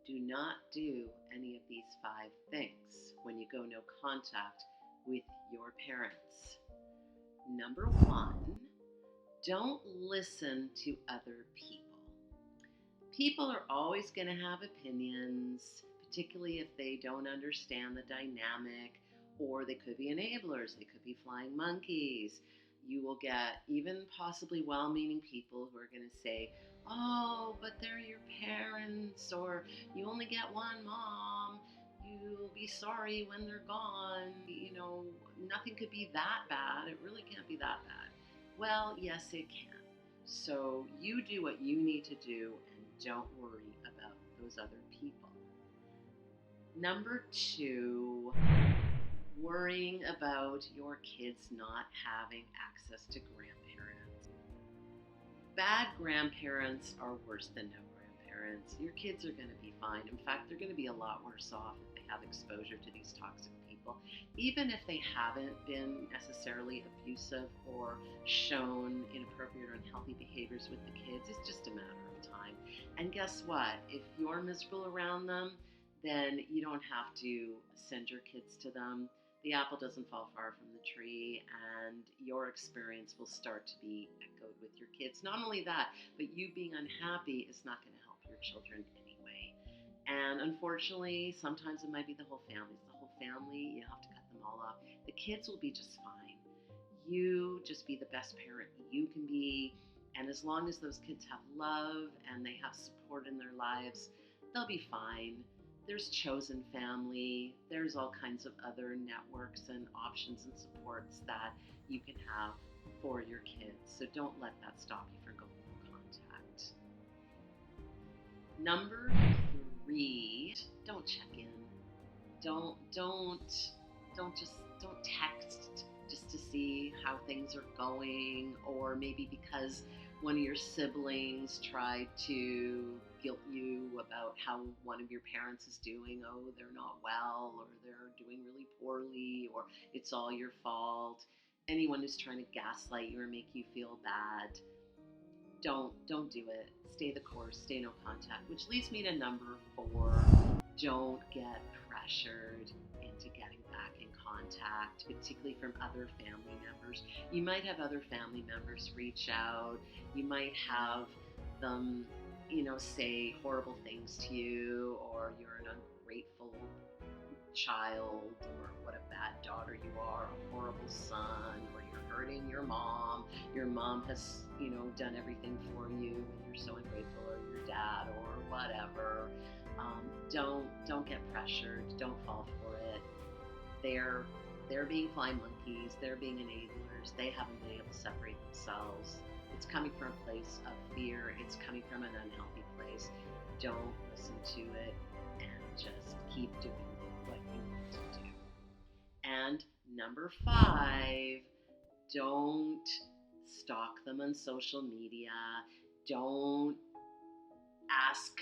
Do not do any of these 5 things when you go no contact with your parents. Number 1, don't listen to other people. People are always going to have opinions, particularly if they don't understand the dynamic, or they could be enablers, they could be flying monkeys. You will get even possibly well-meaning people who are going to say, oh, but they're your parents, or you only get one mom, you'll be sorry when they're gone, nothing could be that bad, it really can't be that bad. Well, yes, it can. So you do what you need to do and don't worry about those other people. Number 2, worrying about your kids not having access to grandparents. Bad grandparents are worse than no grandparents. Your kids are going to be fine. In fact, they're going to be a lot worse off if they have exposure to these toxic people. Even if they haven't been necessarily abusive or shown inappropriate or unhealthy behaviors with the kids, it's just a matter of time. And guess what? If you're miserable around them, then you don't have to send your kids to them. The apple doesn't fall far from the tree, and your experience will start to be echoed with your kids. Not only that, but you being unhappy is not going to help your children anyway. And unfortunately, sometimes it might be the whole family. It's the whole family. You have to cut them all off. The kids will be just fine. You just be the best parent you can be. And as long as those kids have love and they have support in their lives, they'll be fine. There's chosen family. There's all kinds of other networks and options and supports that you can have for your kids. So don't let that stop you from going in contact. Number 3, don't check in. Don't text just to see how things are going, or maybe because one of your siblings tried to guilt you about how one of your parents is doing. Oh, they're not well, or they're doing really poorly, or it's all your fault. Anyone who's trying to gaslight you or make you feel bad, don't do it. Stay the course, stay no contact, which leads me to number 4. Don't get pressured into getting back in contact, particularly from other family members. You might have other family members reach out. You might have them, say horrible things to you, or you're an ungrateful child, or what a bad daughter you are, a horrible son, or you're hurting your mom. Your mom has, done everything for you, and you're so ungrateful, or your dad, or whatever. Don't get pressured. Don't fall for it. They're being flying monkeys. They're being enablers. They haven't been able to separate themselves. It's coming from a place of fear. It's coming from an unhealthy place. Don't listen to it, and just keep doing what you need to do. And number 5, don't stalk them on social media. Don't ask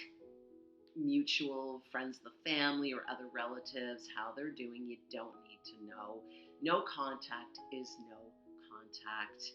mutual friends of the family or other relatives how they're doing. You don't need to know. No contact is no contact.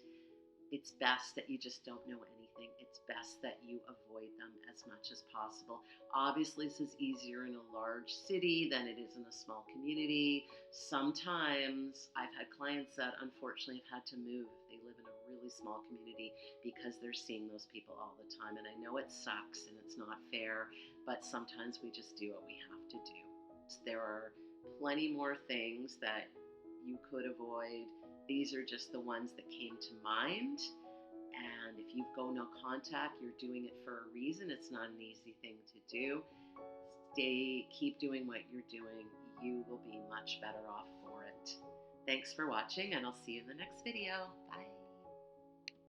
It's best that you just don't know anything. It's best that you avoid them as much as possible. Obviously, this is easier in a large city than it is in a small community. Sometimes I've had clients that unfortunately have had to move if they live in a really small community because they're seeing those people all the time. And I know it sucks and it's not fair, but sometimes we just do what we have to do. There are plenty more things that you could avoid. These are just the ones that came to mind. And if you go no contact, you're doing it for a reason. It's not an easy thing to do. Keep doing what you're doing. You will be much better off for it. Thanks for watching, and I'll see you in the next video. Bye.